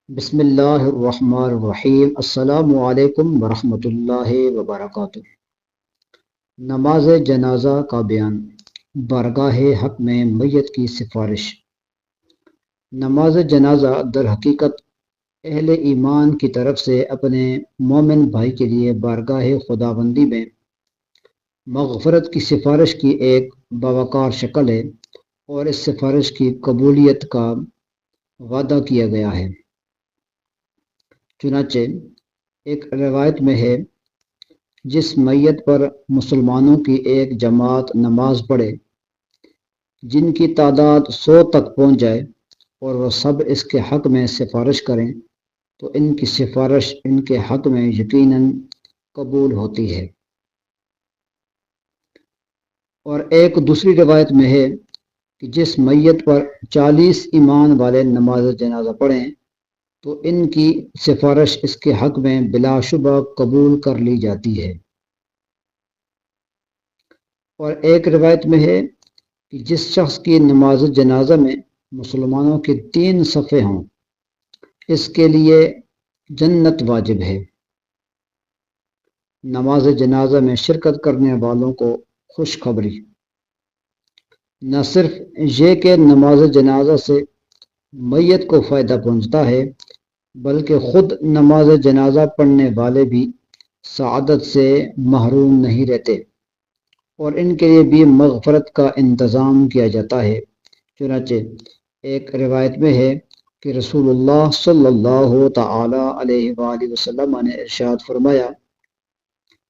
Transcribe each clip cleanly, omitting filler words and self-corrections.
بسم اللہ الرحمن الرحیم۔ السلام علیکم ورحمۃ اللہ وبرکاتہ۔ نماز جنازہ کا بیان۔ بارگاہ حق میں میت کی سفارش۔ نماز جنازہ در حقیقت اہل ایمان کی طرف سے اپنے مومن بھائی کے لیے بارگاہ خداوندی میں مغفرت کی سفارش کی ایک باوقار شکل ہے، اور اس سفارش کی قبولیت کا وعدہ کیا گیا ہے۔ چنانچہ ایک روایت میں ہے، جس میت پر مسلمانوں کی ایک جماعت نماز پڑھے جن کی تعداد 100 تک پہنچ جائے اور وہ سب اس کے حق میں سفارش کریں تو ان کی سفارش ان کے حق میں یقیناً قبول ہوتی ہے۔ اور ایک دوسری روایت میں ہے کہ جس میت پر 40 ایمان والے نماز جنازہ پڑھیں تو ان کی سفارش اس کے حق میں بلا شبہ قبول کر لی جاتی ہے۔ اور ایک روایت میں ہے کہ جس شخص کی نماز جنازہ میں مسلمانوں کے 3 صفیں ہوں اس کے لیے جنت واجب ہے۔ نماز جنازہ میں شرکت کرنے والوں کو خوشخبری۔ نہ صرف یہ کہ نماز جنازہ سے میت کو فائدہ پہنچتا ہے، بلکہ خود نماز جنازہ پڑھنے والے بھی سعادت سے محروم نہیں رہتے، اور ان کے لیے بھی مغفرت کا انتظام کیا جاتا ہے۔ چنانچہ ایک روایت میں ہے کہ رسول اللہ صلی اللہ تعالی علیہ وآلہ وسلم نے ارشاد فرمایا،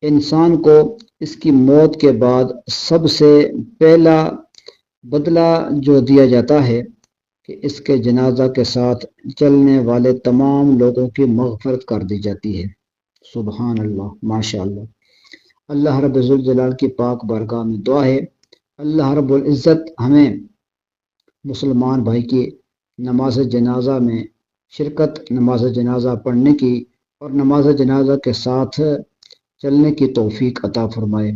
انسان کو اس کی موت کے بعد سب سے پہلا بدلہ جو دیا جاتا ہے کہ اس کے جنازہ کے ساتھ چلنے والے تمام لوگوں کی مغفرت کر دی جاتی ہے۔ سبحان اللہ، ماشاء اللہ۔ اللہ رب ذوالجلال کی پاک بارگاہ میں دعا ہے، اللہ رب العزت ہمیں مسلمان بھائی کی نماز جنازہ میں شرکت، نماز جنازہ پڑھنے کی اور نماز جنازہ کے ساتھ چلنے کی توفیق عطا فرمائے۔